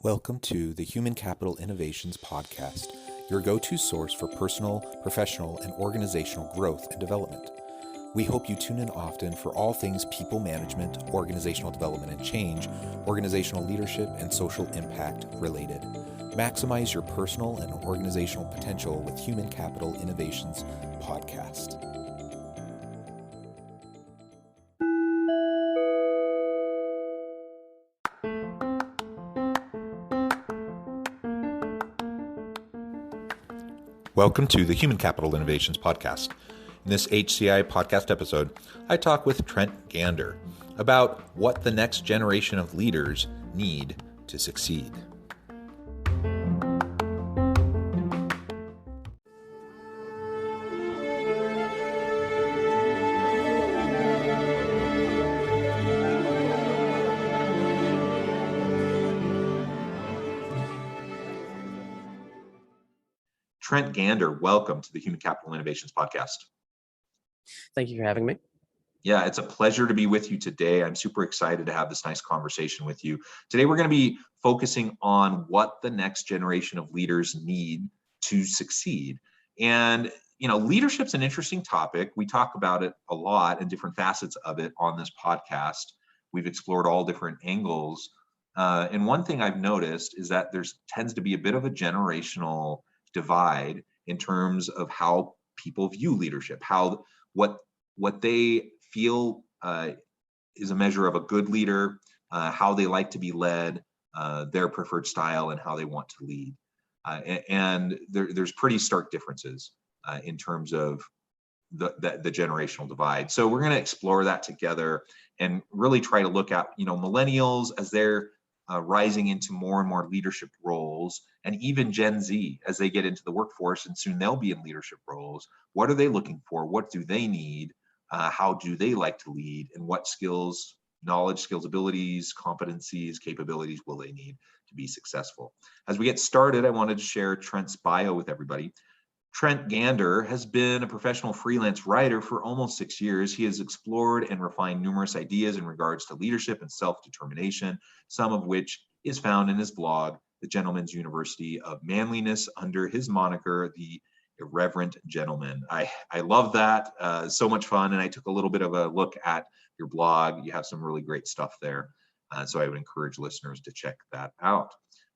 Welcome to the Human Capital Innovations Podcast, your go-to source for personal, professional, and organizational growth and development. We hope you tune in often for all things people management, organizational development and change, organizational leadership, and social impact related. Maximize your personal and organizational potential with Human Capital Innovations Podcast. Welcome to the Human Capital Innovations Podcast. In this HCI podcast episode, I talk with Trent Gander about what the next generation of leaders need to succeed. Trent Gander, welcome to the Human Capital Innovations Podcast. Thank you for having me. Yeah, it's a pleasure to be with you today. I'm super excited to have this nice conversation with you. Today, we're going to be focusing on what the next generation of leaders need to succeed. And, leadership's an interesting topic. We talk about it a lot and different facets of it on this podcast. We've explored all different angles. And one thing I've noticed is that there tends to be a bit of a generational divide in terms of how people view leadership, what they feel is a measure of a good leader, how they like to be led, their preferred style, and how they want to lead. And there's pretty stark differences in terms of the generational divide. So we're going to explore that together and really try to look at millennials as they're rising into more and more leadership roles, and even Gen Z as they get into the workforce, and soon they'll be in leadership roles. What are they looking for? What do they need? How do they like to lead? And what skills, knowledge, skills, abilities, competencies, capabilities will they need to be successful? As we get started, I wanted to share Trent's bio with everybody. Trent Gander has been a professional freelance writer for almost 6 years. He has explored and refined numerous ideas in regards to leadership and self-determination, some of which is found in his blog, The Gentleman's University of Manliness, under his moniker, The Irreverent Gentleman. I love that. So much fun. And I took a little bit of a look at your blog. You have some really great stuff there. So I would encourage listeners to check that out.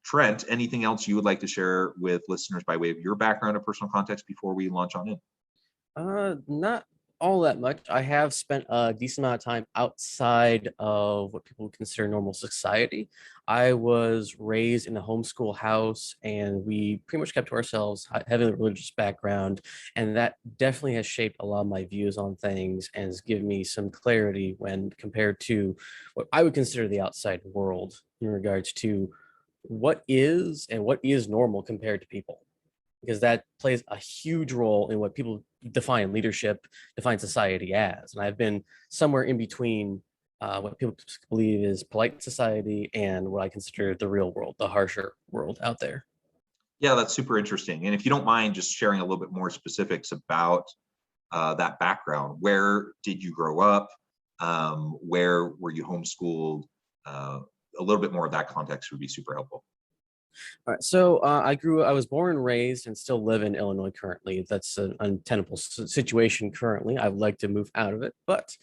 Trent, anything else you would like to share with listeners by way of your background or personal context before we launch on in? Not all that much. I have spent a decent amount of time outside of what people would consider normal society. I was raised in a homeschool house, and we pretty much kept to ourselves, heavily religious background, and that definitely has shaped a lot of my views on things and has given me some clarity when compared to what I would consider the outside world in regards to what is normal compared to people, because that plays a huge role in what people define leadership, define society as. And I've been somewhere in between what people believe is polite society and what I consider the real world, the harsher world out there. Yeah, that's super interesting. And if you don't mind just sharing a little bit more specifics about that background, where did you grow up? Where were you homeschooled? A little bit more of that context would be super helpful. All right, so I was born and raised and still live in Illinois currently. That's an untenable situation currently. I'd like to move out of it, but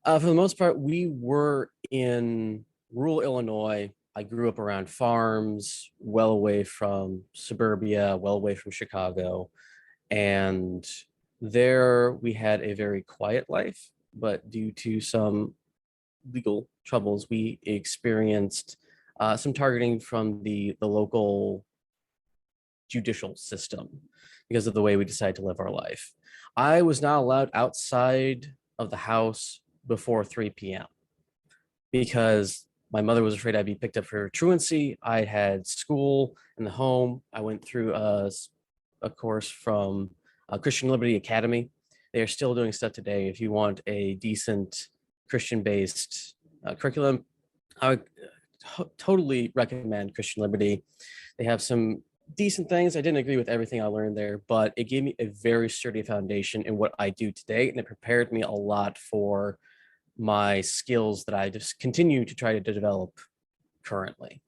for the most part, we were in rural Illinois. I grew up around farms, well away from suburbia, well away from Chicago, and there we had a very quiet life, but due to some legal troubles, we experienced some targeting from the local judicial system because of the way we decided to live our life. I was not allowed outside of the house before 3 p.m. because my mother was afraid I'd be picked up for truancy. I had school in the home. I went through a course from Christian Liberty Academy. They are still doing stuff today. If you want a decent Christian-based curriculum, I would totally recommend Christian Liberty. They have some decent things. I didn't agree with everything I learned there, but it gave me a very sturdy foundation in what I do today, and it prepared me a lot for my skills that I just continue to try to develop currently.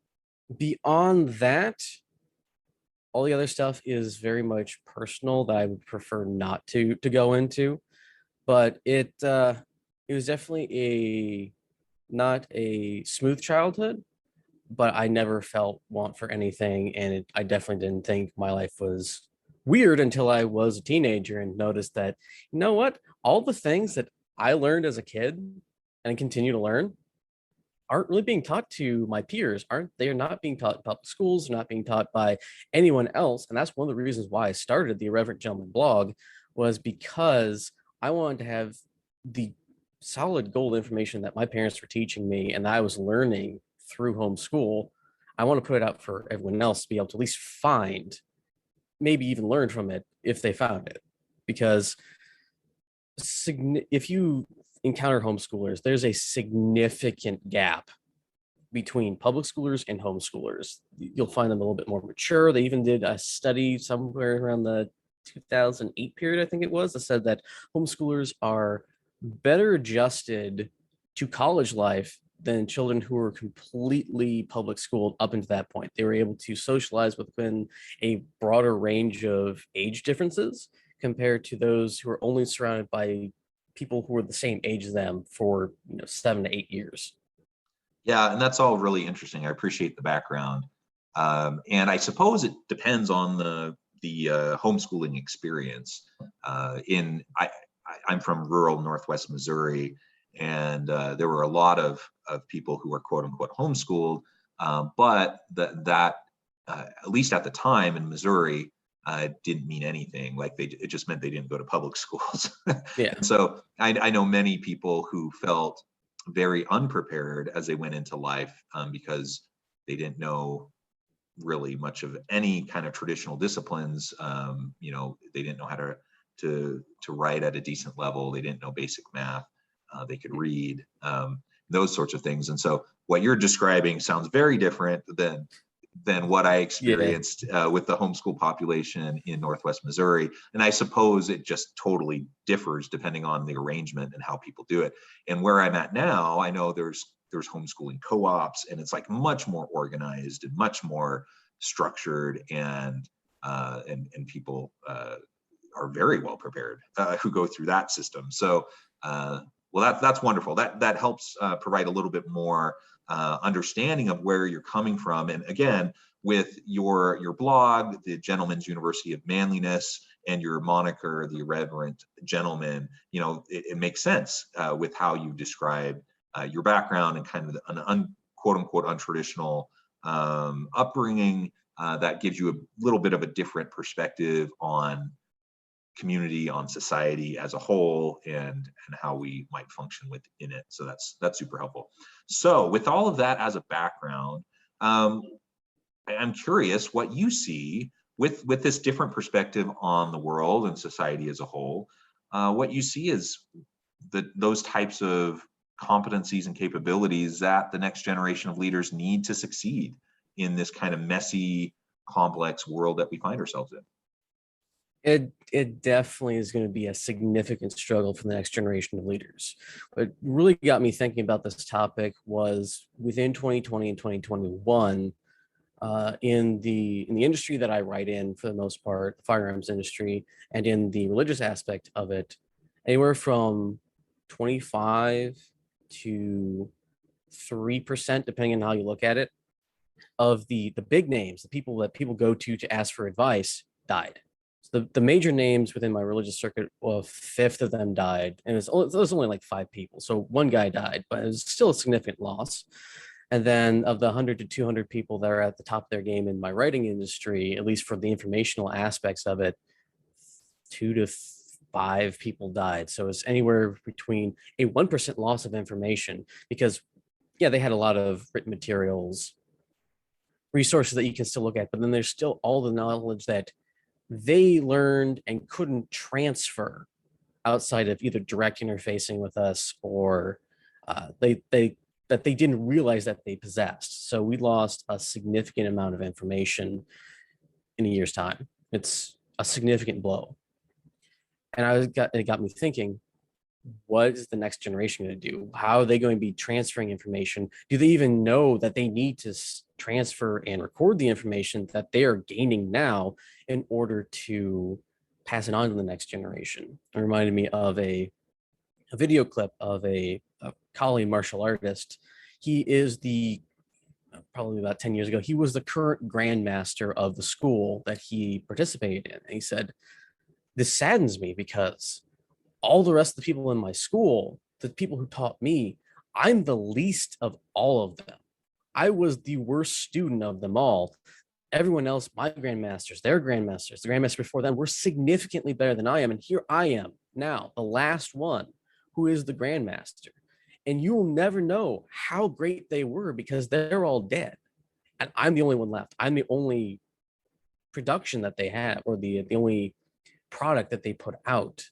Beyond that, all the other stuff is very much personal that I would prefer not to go into. But it was definitely a not a smooth childhood, but I never felt want for anything, and I definitely didn't think my life was weird until I was a teenager and noticed that, you know what, all the things that I learned as a kid and continue to learn aren't really being taught to my peers. Aren't they? Are not being taught about the schools, not being taught by anyone else. And that's one of the reasons why I started the Irreverent Gentleman blog, was because I wanted to have the solid gold information that my parents were teaching me and that I was learning through homeschool. I want to put it out for everyone else to be able to at least find, maybe even learn from it if they found it. Because if you encounter homeschoolers, there's a significant gap between public schoolers and homeschoolers. You'll find them a little bit more mature. They even did a study somewhere around the 2008 period, I think it was, that said that homeschoolers are better adjusted to college life than children who were completely public schooled up until that point. They were able to socialize within a broader range of age differences compared to those who are only surrounded by people who are the same age as them for 7 to 8 years. Yeah, and that's all really interesting. I appreciate the background, and I suppose it depends on the homeschooling experience. I'm from rural Northwest Missouri, and there were a lot of people who were quote unquote homeschooled, but that at least at the time in Missouri didn't mean anything. Like it just meant they didn't go to public schools. Yeah. And so I know many people who felt very unprepared as they went into life, because they didn't know really much of any kind of traditional disciplines. They didn't know how to write at a decent level. They didn't know basic math. They could read, those sorts of things. And so what you're describing sounds very different than what I Yeah. experienced with the homeschool population in Northwest Missouri. And I suppose it just totally differs depending on the arrangement and how people do it. And where I'm at now, I know there's homeschooling co-ops, and it's like much more organized and much more structured, and people are very well prepared who go through that system. So well, that's wonderful. That helps provide a little bit more understanding of where you're coming from. And again, with your blog, the Gentleman's University of Manliness, and your moniker, the Irreverent Gentleman, it makes sense with how you describe your background and kind of an quote unquote untraditional upbringing that gives you a little bit of a different perspective on community, on society as a whole, and how we might function within it. So that's super helpful. So with all of that as a background, I'm curious what you see with this different perspective on the world and society as a whole. What you see is those types of competencies and capabilities that the next generation of leaders need to succeed in this kind of messy, complex world that we find ourselves in. It definitely is going to be a significant struggle for the next generation of leaders. What really got me thinking about this topic was within 2020 and 2021, in the industry that I write in, for the most part, the firearms industry, and in the religious aspect of it, anywhere from 25 to 3%, depending on how you look at it, of the big names, the people that people go to ask for advice, died. So the major names within my religious circuit, well, a fifth of them died, and it was only like 5 people. So one guy died, but it was still a significant loss. And then of the 100 to 200 people that are at the top of their game in my writing industry, at least for the informational aspects of it, 2 to 5 people died. So it's anywhere between a 1% loss of information, because yeah, they had a lot of written materials, resources that you can still look at, but then there's still all the knowledge that they learned and couldn't transfer outside of either direct interfacing with us, or they that they didn't realize that they possessed. So we lost a significant amount of information in a year's time. It's a significant blow. And it got me thinking, what is the next generation going to do? How are they going to be transferring information? Do they even know that they need to transfer and record the information that they are gaining now in order to pass it on to the next generation? It reminded me of a video clip of a Kali martial artist. He is the probably about 10 years ago, he was the current grandmaster of the school that he participated in. And he said, this saddens me because all the rest of the people in my school, the people who taught me, I'm the least of all of them. I was the worst student of them all. Everyone else, my grandmasters, their grandmasters, the grandmasters before them were significantly better than I am. And here I am now, the last one who is the grandmaster. And you will never know how great they were because they're all dead. And I'm the only one left. I'm the only production that they have, or the only product that they put out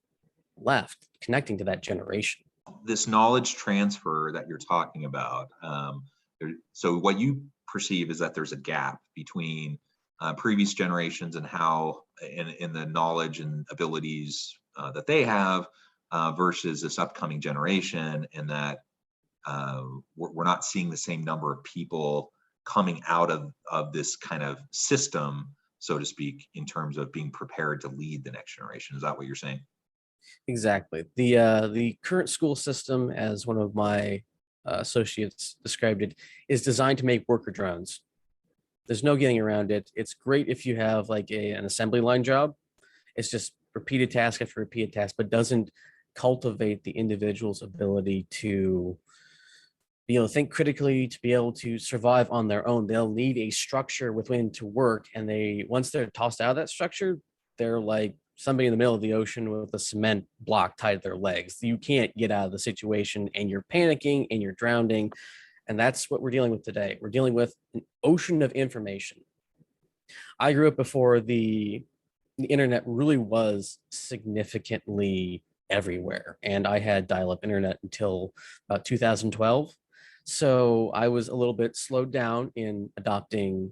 left connecting to that generation. This knowledge transfer that you're talking about, so what you perceive is that there's a gap between previous generations and how in the knowledge and abilities that they have versus this upcoming generation, and that we're not seeing the same number of people coming out of this kind of system, so to speak, in terms of being prepared to lead the next generation. Is that what you're saying? Exactly. The current school system, as one of my associates described it, is designed to make worker drones. There's no getting around it. It's great if you have like an assembly line job. It's just repeated task after repeated task, but doesn't cultivate the individual's ability to be able to think critically, to be able to survive on their own. They'll need a structure within to work, and once they're tossed out of that structure, they're like somebody in the middle of the ocean with a cement block tied to their legs. You can't get out of the situation, and you're panicking and you're drowning. And that's what we're dealing with today. We're dealing with an ocean of information. I grew up before the internet really was significantly everywhere, and I had dial-up internet until about 2012. So I was a little bit slowed down in adopting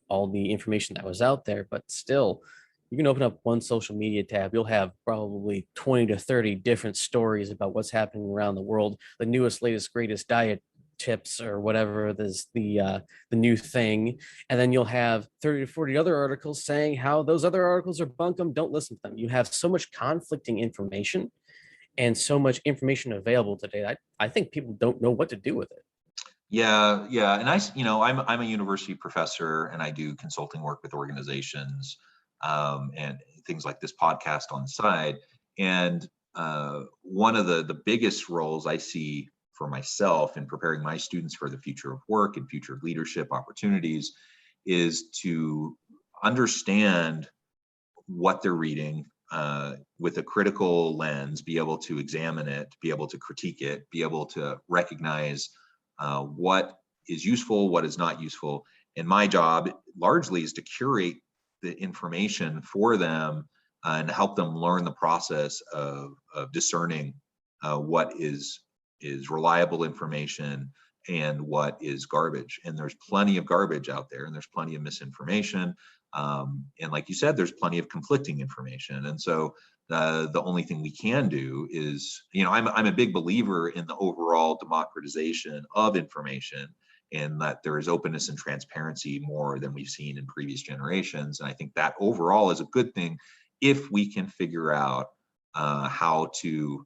all the information that was out there, but still, you can open up one social media tab, you'll have probably 20 to 30 different stories about what's happening around the world, the newest, latest, greatest diet tips or whatever is the new thing. And then you'll have 30 to 40 other articles saying how those other articles are bunkum, don't listen to them. You have so much conflicting information and so much information available today. I think people don't know what to do with it. Yeah, yeah, and I'm a university professor, and I do consulting work with organizations, and things like this podcast on the side. And one of the biggest roles I see for myself in preparing my students for the future of work and future of leadership opportunities is to understand what they're reading with a critical lens, be able to examine it, be able to critique it, be able to recognize what is useful, what is not useful. And my job largely is to curate the information for them and help them learn the process of discerning what is reliable information and what is garbage. And there's plenty of garbage out there, and there's plenty of misinformation. And like you said, there's plenty of conflicting information. And so the only thing we can do is, I'm a big believer in the overall democratization of information, and that there is openness and transparency more than we've seen in previous generations. And I think that overall is a good thing if we can figure out how to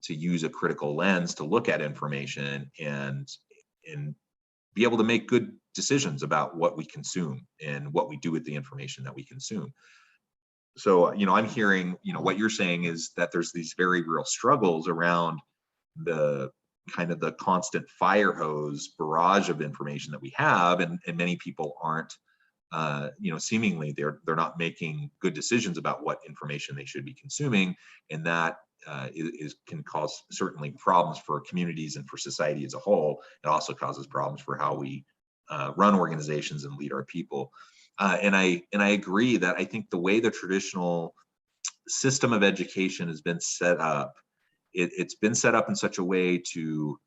use a critical lens to look at information and be able to make good decisions about what we consume and what we do with the information that we consume. So, I'm hearing, what you're saying is that there's these very real struggles around the kind of the constant fire hose barrage of information that we have, and many people aren't, seemingly they're not making good decisions about what information they should be consuming, and that can cause certainly problems for communities and for society as a whole. It also causes problems for how we run organizations and lead our people. And I agree that I think the way the traditional system of education has been set up, it's been set up in such a way to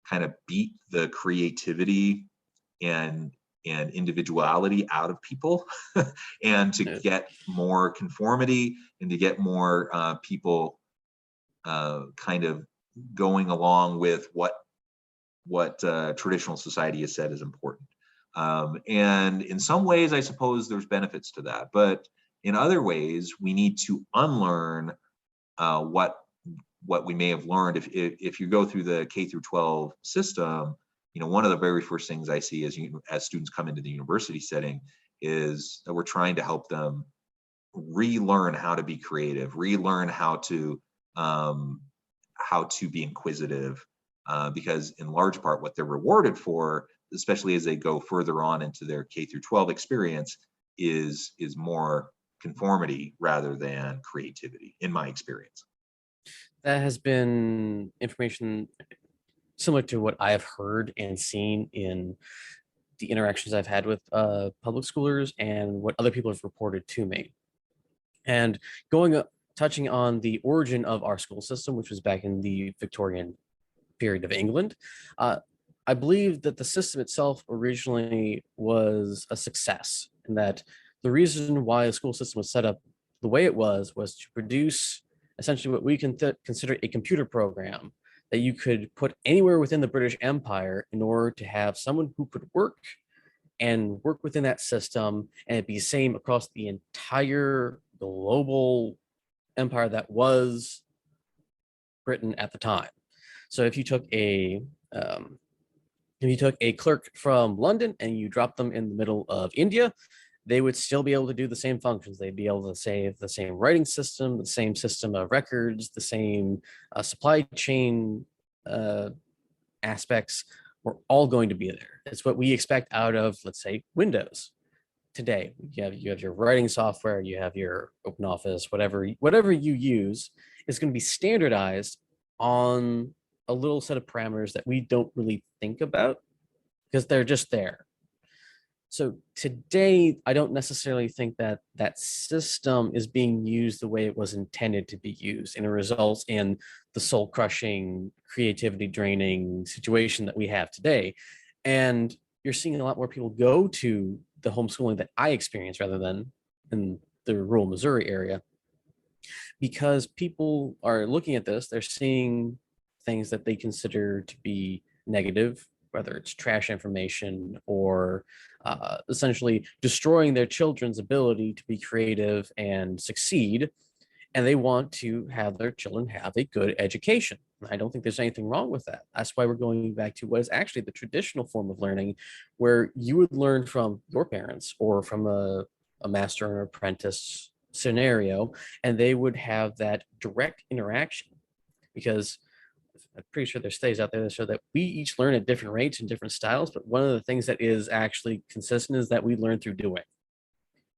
kind of beat the creativity and individuality out of people and to get more conformity and to get more people kind of going along with what traditional society has said is important. And in some ways, I suppose there's benefits to that, but in other ways, we need to unlearn what we may have learned. If you go through the K through 12 system, one of the very first things I see as students come into the university setting is that we're trying to help them relearn how to be creative, relearn how to be inquisitive, because in large part what they're rewarded for, especially as they go further on into their K through 12 experience, is more conformity rather than creativity, in my experience. That has been information similar to what I have heard and seen in the interactions I've had with public schoolers and what other people have reported to me. And touching on the origin of our school system, which was back in the Victorian period of England, I believe that the system itself originally was a success, and that the reason why the school system was set up the way it was to produce essentially what we can consider a computer program that you could put anywhere within the British Empire in order to have someone who could work within that system and it be same across the entire global empire that was Britain at the time. So if you took a clerk from London and you dropped them in the middle of India, they would still be able to do the same functions. They'd be able to save the same writing system, the same system of records, the same supply chain aspects were all going to be there. It's what we expect out of, let's say, Windows today. You have your writing software, you have your open office, whatever you use is going to be standardized on a little set of parameters that we don't really think about because they're just there. So today, I don't necessarily think that that system is being used the way it was intended to be used, and it results in the soul-crushing, creativity-draining situation that we have today. And you're seeing a lot more people go to the homeschooling that I experienced rather than in the rural Missouri area, because people are looking at this, they're seeing things that they consider to be negative, whether it's trash information or essentially destroying their children's ability to be creative and succeed. And they want to have their children have a good education. I don't think there's anything wrong with that. That's why we're going back to what is actually the traditional form of learning, where you would learn from your parents or from a master and apprentice scenario, and they would have that direct interaction. Because I'm pretty sure there's studies out there that show that we each learn at different rates and different styles, but one of the things that is actually consistent is that we learn through doing.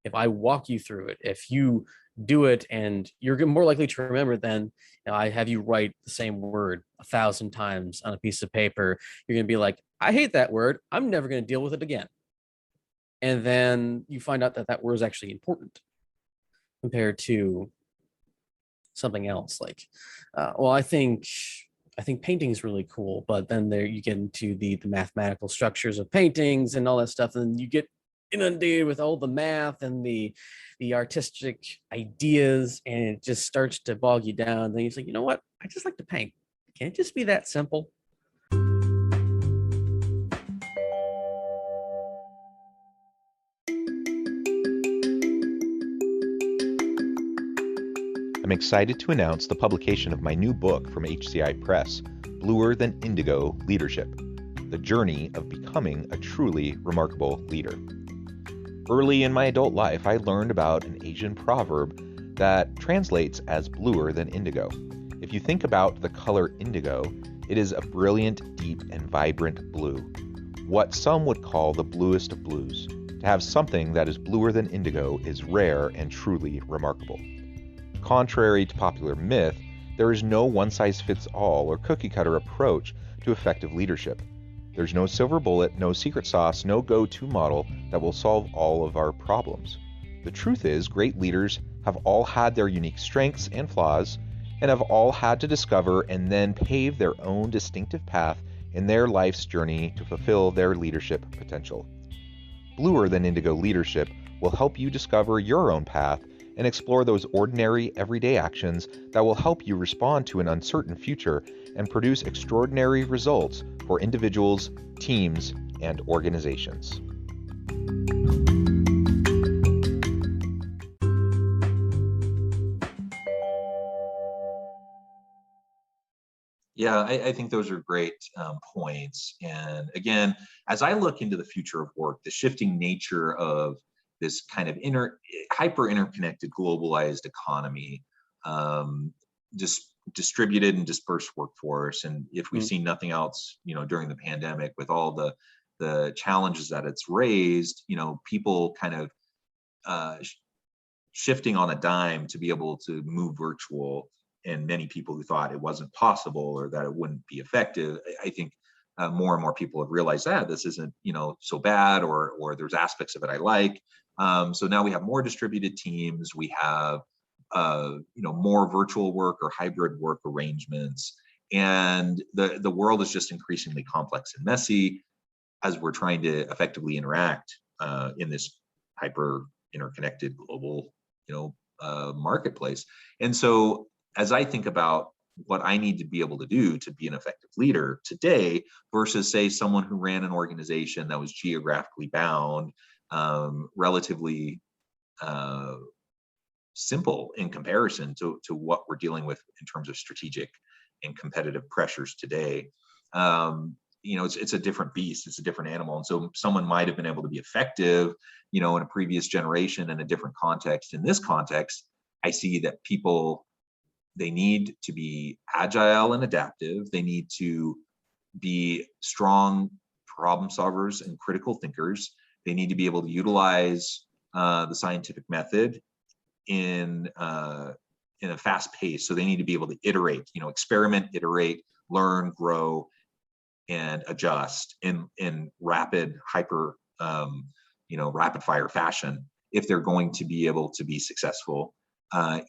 If I walk you through it, if you do it, and you're more likely to remember than I have you write the same word 1,000 times on a piece of paper, you're going to be like, I hate that word. I'm never going to deal with it again. And then you find out that that word is actually important compared to something else. Like, I think painting is really cool, but then there you get into the mathematical structures of paintings and all that stuff, and you get inundated with all the math and the artistic ideas, and it just starts to bog you down. Then you're like, you know what? I just like to paint. Can it just be that simple? I'm excited to announce the publication of my new book from HCI Press, Bluer Than Indigo Leadership: The Journey of Becoming a Truly Remarkable Leader. Early in my adult life, I learned about an Asian proverb that translates as bluer than indigo. If you think about the color indigo, it is a brilliant, deep, and vibrant blue, what some would call the bluest of blues. To have something that is bluer than indigo is rare and truly remarkable. Contrary to popular myth, there is no one-size-fits-all or cookie-cutter approach to effective leadership. There's no silver bullet, no secret sauce, no go-to model that will solve all of our problems. The truth is, great leaders have all had their unique strengths and flaws, and have all had to discover and then pave their own distinctive path in their life's journey to fulfill their leadership potential. Bluer Than Indigo Leadership will help you discover your own path and explore those ordinary, everyday actions that will help you respond to an uncertain future and produce extraordinary results for individuals, teams, and organizations. Yeah, I think those are great points. And again, as I look into the future of work, the shifting nature of this kind of hyper interconnected, globalized economy, just distributed and dispersed workforce, and if we've seen nothing else, during the pandemic, with all the challenges that it's raised, people kind of shifting on a dime to be able to move virtual, and many people who thought it wasn't possible or that it wouldn't be effective, I think more and more people have realized that this isn't, so bad, or there's aspects of it I like. So now we have more distributed teams. We have, more virtual work or hybrid work arrangements, and the world is just increasingly complex and messy as we're trying to effectively interact in this hyper interconnected global, marketplace. And so, as I think about what I need to be able to do to be an effective leader today versus, say, someone who ran an organization that was geographically bound, relatively simple in comparison to what we're dealing with in terms of strategic and competitive pressures today, it's a different beast, it's a different animal. And so someone might have been able to be effective, in a previous generation in a different context. In this context, I see that people, they need to be agile and adaptive. They need to be strong problem solvers and critical thinkers. They need to be able to utilize the scientific method in a fast pace. So they need to be able to iterate, experiment, iterate, learn, grow, and adjust in rapid, rapid fire fashion if they're going to be able to be successful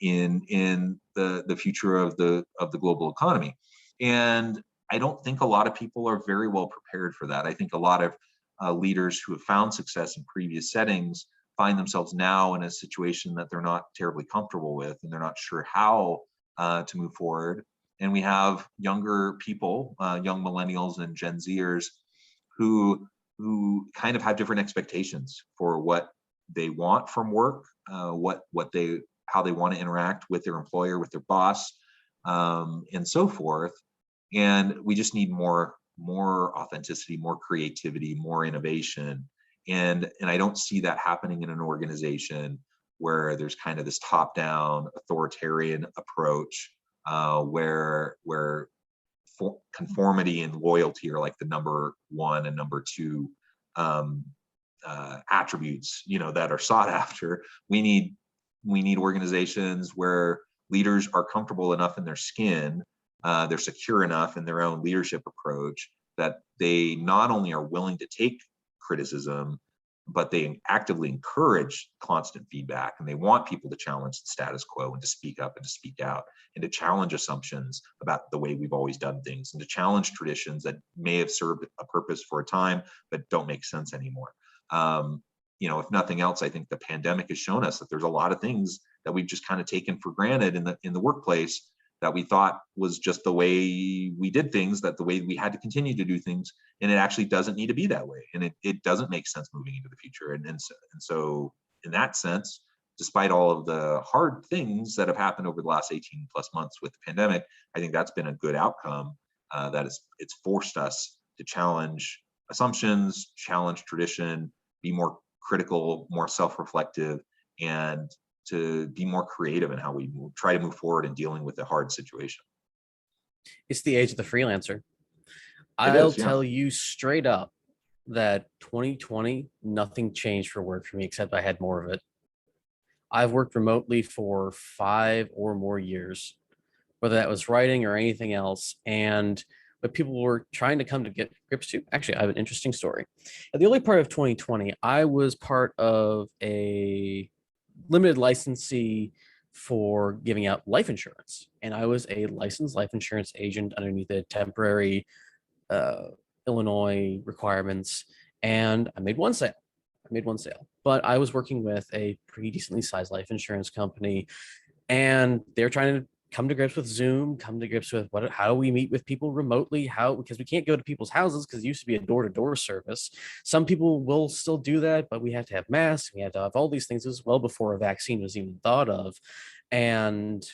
in the future of the global economy. And I don't think a lot of people are very well prepared for that. I think a lot of leaders who have found success in previous settings find themselves now in a situation that they're not terribly comfortable with, and they're not sure how to move forward. And we have younger people, young millennials and Gen Zers, who kind of have different expectations for what they want from work, how they want to interact with their employer, with their boss, and so forth. And we just need more authenticity, more creativity, more innovation. And I don't see that happening in an organization where there's kind of this top-down authoritarian approach, where conformity and loyalty are like the number one and number two attributes, that are sought after. We need organizations where leaders are comfortable enough in their skin, they're secure enough in their own leadership approach, that they not only are willing to take criticism, but they actively encourage constant feedback, and they want people to challenge the status quo and to speak up and to speak out and to challenge assumptions about the way we've always done things, and to challenge traditions that may have served a purpose for a time but don't make sense anymore. If nothing else, I think the pandemic has shown us that there's a lot of things that we've just kind of taken for granted in the workplace that we thought was just the way we did things, that the way we had to continue to do things, and it actually doesn't need to be that way, and it doesn't make sense moving into the future. And so in that sense, despite all of the hard things that have happened over the last 18 plus months with the pandemic, I think that's been a good outcome. It's forced us to challenge assumptions, challenge tradition, be more critical, more self-reflective, and to be more creative in how we try to move forward in dealing with a hard situation. It's the age of the freelancer. I'll tell you straight up that 2020, nothing changed for work for me except I had more of it. I've worked remotely for 5 or more years, whether that was writing or anything else. And what people were trying to come to get grips to, actually, I have an interesting story. At the early part of 2020, I was part of a limited licensee for giving out life insurance. And I was a licensed life insurance agent underneath the temporary Illinois requirements. And I made one sale. but I was working with a pretty decently sized life insurance company, and they're trying to come to grips with Zoom, come to grips with how do we meet with people remotely, because we can't go to people's houses because it used to be a door-to-door service. Some people will still do that, but we have to have masks, we have to have all these things. This was well before a vaccine was even thought of. And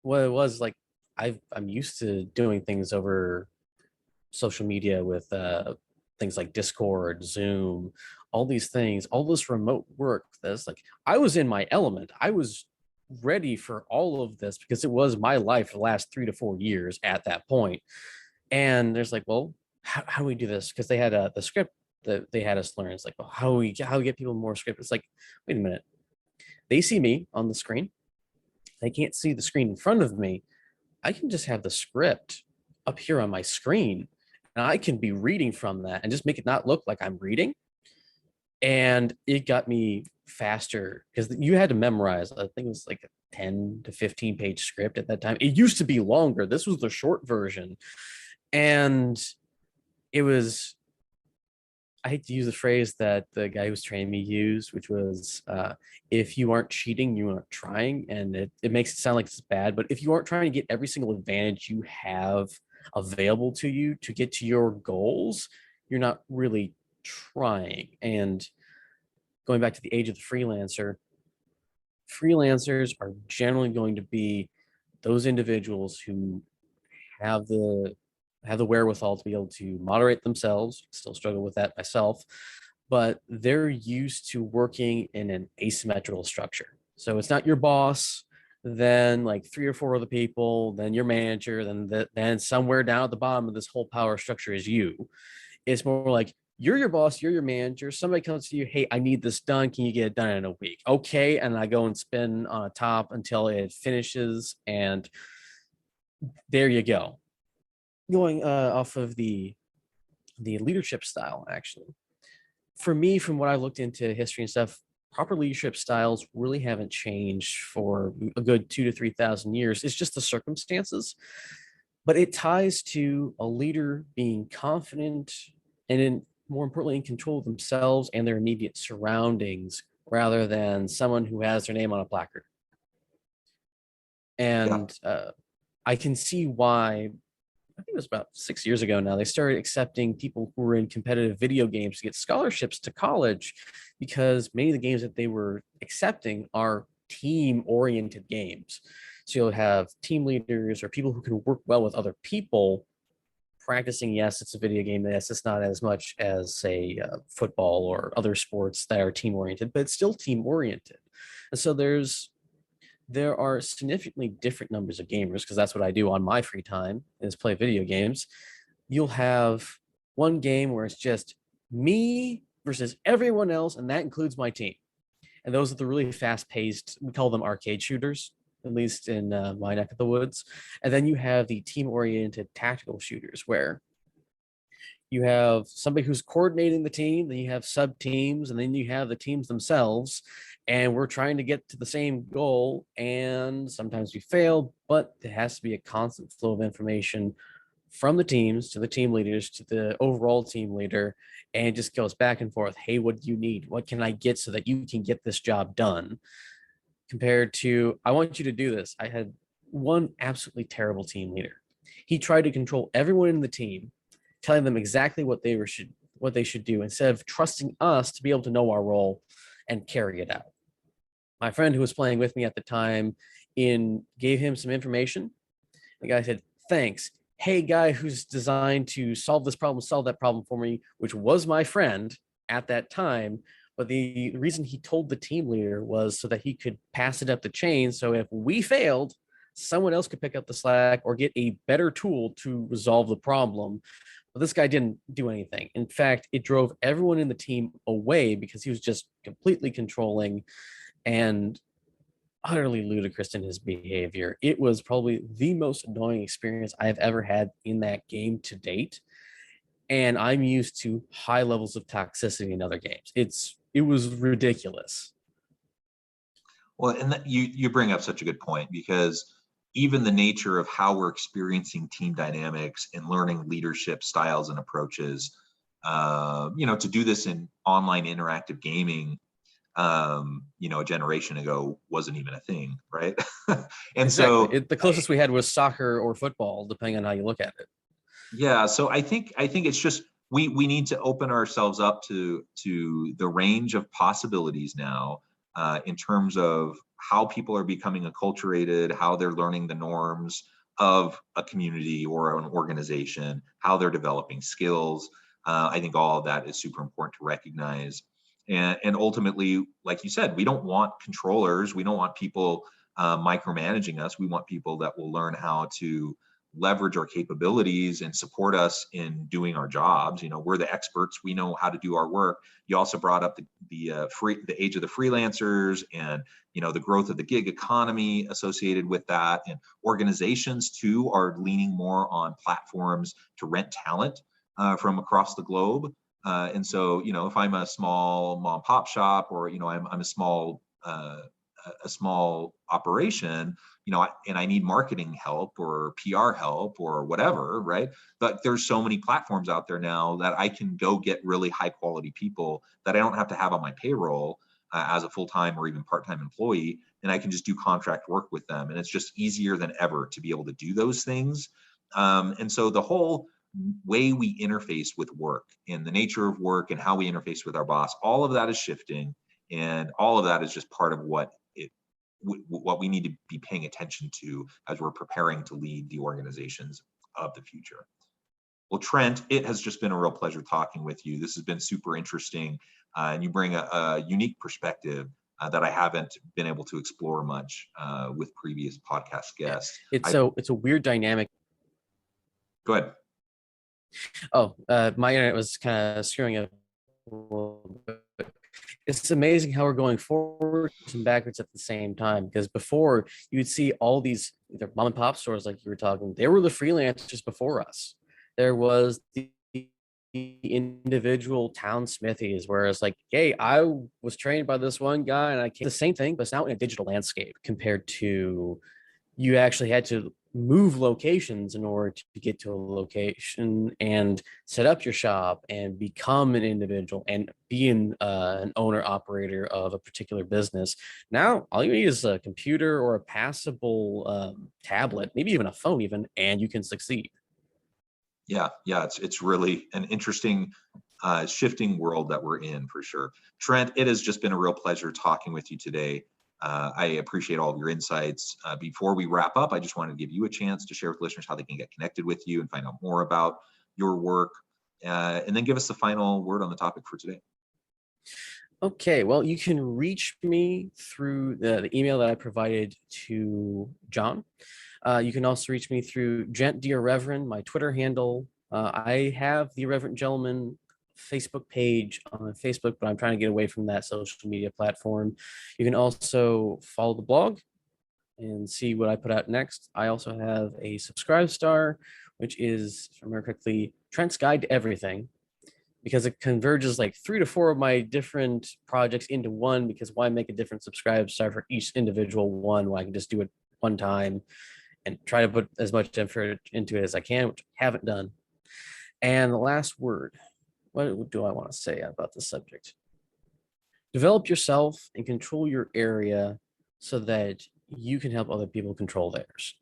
what it was like, I'm used to doing things over social media with things like Discord, Zoom, all these things, all this remote work. That's like, I was in my element. I was ready for all of this because it was my life for the last 3 to 4 years at that point. And there's like, well, how do we do this? Because they had the script that they had us learn. It's like, well, how do we get people more script? It's like, wait a minute. They see me on the screen. They can't see the screen in front of me. I can just have the script up here on my screen, and I can be reading from that and just make it not look like I'm reading. And it got me faster because you had to memorize, I think it was like a 10 to 15 page script at that time. It used to be longer. This was the short version. And it was, I hate to use the phrase that the guy who's training me used, which was, if you aren't cheating, you aren't trying. And it makes it sound like it's bad, but if you aren't trying to get every single advantage you have available to you to get to your goals, you're not really trying. And going back to the age of the freelancer, freelancers are generally going to be those individuals who have the wherewithal to be able to moderate themselves. Still struggle with that myself, but they're used to working in an asymmetrical structure. So it's not your boss, then like 3 or 4 other people, then your manager, then somewhere down at the bottom of this whole power structure is you. It's more like, you're your boss, you're your manager. Somebody comes to you, hey, I need this done. Can you get it done in a week? Okay. And I go and spin on a top until it finishes. And there you go. Going off of the leadership style, actually. For me, from what I looked into history and stuff, proper leadership styles really haven't changed for a good 2,000 to 3,000 years. It's just the circumstances. But it ties to a leader being confident and more importantly, in control of themselves and their immediate surroundings, rather than someone who has their name on a placard. And I can see why, I think it was about 6 years ago now, they started accepting people who were in competitive video games to get scholarships to college, because many of the games that they were accepting are team-oriented games. So you'll have team leaders or people who can work well with other people practicing. Yes, it's a video game. Yes, it's not as much as, say, football or other sports that are team-oriented, but it's still team-oriented. And so there are significantly different numbers of gamers, because that's what I do on my free time, is play video games. You'll have one game where it's just me versus everyone else, and that includes my team. And those are the really fast-paced, we call them arcade shooters, at least in my neck of the woods. And then you have the team-oriented tactical shooters, where you have somebody who's coordinating the team, then you have sub-teams, and then you have the teams themselves. And we're trying to get to the same goal, and sometimes we fail, but it has to be a constant flow of information from the teams to the team leaders to the overall team leader, and it just goes back and forth. Hey, what do you need? What can I get so that you can get this job done? Compared to, I want you to do this. I had one absolutely terrible team leader. He tried to control everyone in the team, telling them exactly what they should do, instead of trusting us to be able to know our role and carry it out. My friend who was playing with me at the time gave him some information. The guy said, thanks. Hey, guy who's designed to solve this problem, solve that problem for me, which was my friend at that time. But the reason he told the team leader was so that he could pass it up the chain. So if we failed, someone else could pick up the slack or get a better tool to resolve the problem. But this guy didn't do anything. In fact, it drove everyone in the team away because he was just completely controlling and utterly ludicrous in his behavior. It was probably the most annoying experience I've ever had in that game to date. And I'm used to high levels of toxicity in other games. It was ridiculous. Well, and you bring up such a good point, because even the nature of how we're experiencing team dynamics and learning leadership styles and approaches To do this in online interactive gaming, a generation ago wasn't even a thing, right? And Exactly. so The closest we had was soccer or football, depending on how you look at it. yeah, so I think it's just we need to open ourselves up to the range of possibilities now, in terms of how people are becoming acculturated, how they're learning the norms of a community or an organization, how they're developing skills. I think all of that is super important to recognize. And ultimately, like you said, we don't want controllers. We don't want people micromanaging us. We want people that will learn how to leverage our capabilities and support us in doing our jobs. We're the experts. We know how to do our work. You also brought up the age of the freelancers and the growth of the gig economy associated with that. And organizations too are leaning more on platforms to rent talent from across the globe. And so if I'm a small mom and pop shop, or I'm a small operation, and I need marketing help or PR help or whatever, right? But there's so many platforms out there now that I can go get really high quality people that I don't have to have on my payroll as a full-time or even part-time employee, and I can just do contract work with them. And it's just easier than ever to be able to do those things. And so the whole way we interface with work and the nature of work and how we interface with our boss, all of that is shifting. And all of that is just part of what we need to be paying attention to as we're preparing to lead the organizations of the future. Well, Trent, it has just been a real pleasure talking with you. This has been super interesting, and you bring a unique perspective that I haven't been able to explore much with previous podcast guests. It's a weird dynamic. Go ahead. Oh, my internet was kind of screwing up a little bit. It's amazing how we're going forwards and backwards at the same time, because before you'd see all these either mom and pop stores like you were talking, they were the freelancers before us. There was the individual town smithies, where it's like, hey, I was trained by this one guy and I can't. The same thing, but it's now in a digital landscape compared to you actually had to move locations in order to get to a location and set up your shop and become an individual and be an owner operator of a particular business. Now, all you need is a computer or a passable tablet, maybe even a phone even, and you can succeed. Yeah, it's really an interesting shifting world that we're in, for sure. Trent, it has just been a real pleasure talking with you today. I appreciate all of your insights. Before we wrap up, I just wanted to give you a chance to share with listeners how they can get connected with you and find out more about your work, and then give us the final word on the topic for today. Okay, well, you can reach me through the email that I provided to John. You can also reach me through Gent Dear Reverend, my Twitter handle. I have the Irreverent Gentleman Facebook page on Facebook, but I'm trying to get away from that social media platform. You can also follow the blog and see what I put out next. I also have a Subscribe Star, which is, if I remember correctly, Trent's Guide to Everything, because it converges like 3 to 4 of my different projects into one, because why make a different Subscribe Star for each individual one when I can just do it one time and try to put as much effort into it as I can, which I haven't done. And the last word, what do I want to say about the subject? Develop yourself and control your area so that you can help other people control theirs.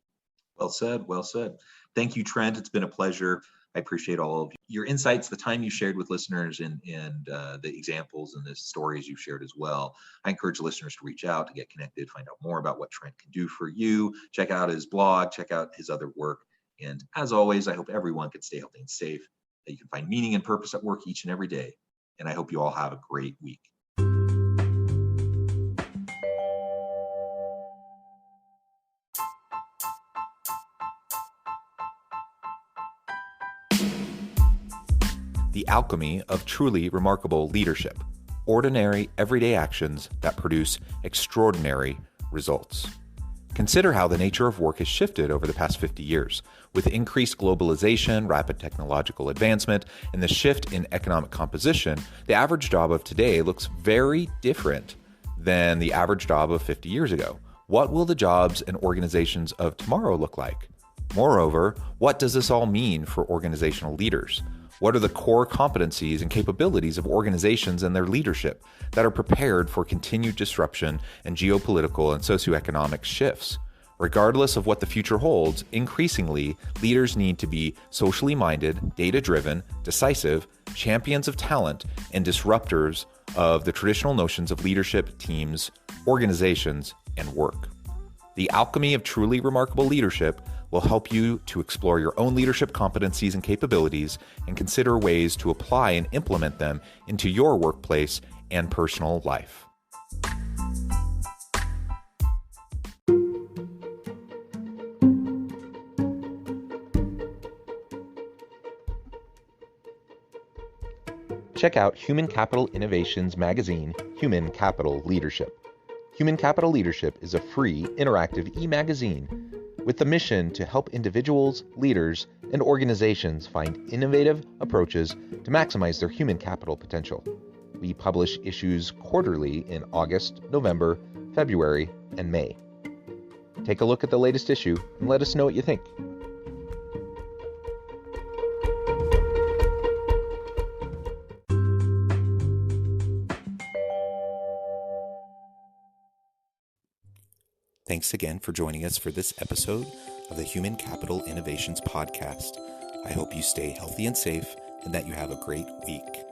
Well said, well said. Thank you, Trent. It's been a pleasure. I appreciate all of your insights, the time you shared with listeners, and the examples and the stories you've shared as well. I encourage listeners to reach out, to get connected, find out more about what Trent can do for you. Check out his blog, check out his other work. And as always, I hope everyone can stay healthy and safe, that you can find meaning and purpose at work each and every day. And I hope you all have a great week. The alchemy of truly remarkable leadership. Ordinary, everyday actions that produce extraordinary results. Consider how the nature of work has shifted over the past 50 years. With increased globalization, rapid technological advancement, and the shift in economic composition, the average job of today looks very different than the average job of 50 years ago. What will the jobs and organizations of tomorrow look like? Moreover, what does this all mean for organizational leaders? What are the core competencies and capabilities of organizations and their leadership that are prepared for continued disruption and geopolitical and socioeconomic shifts? Regardless of what the future holds, increasingly, leaders need to be socially minded, data-driven, decisive, champions of talent, and disruptors of the traditional notions of leadership, teams, organizations, and work. The alchemy of truly remarkable leadership will help you to explore your own leadership competencies and capabilities and consider ways to apply and implement them into your workplace and personal life. Check out Human Capital Innovations magazine, Human Capital Leadership. Human Capital Leadership is a free, interactive e-magazine with the mission to help individuals, leaders, and organizations find innovative approaches to maximize their human capital potential. We publish issues quarterly in August, November, February, and May. Take a look at the latest issue and let us know what you think. Thanks again for joining us for this episode of the Human Capital Innovations Podcast. I hope you stay healthy and safe and that you have a great week.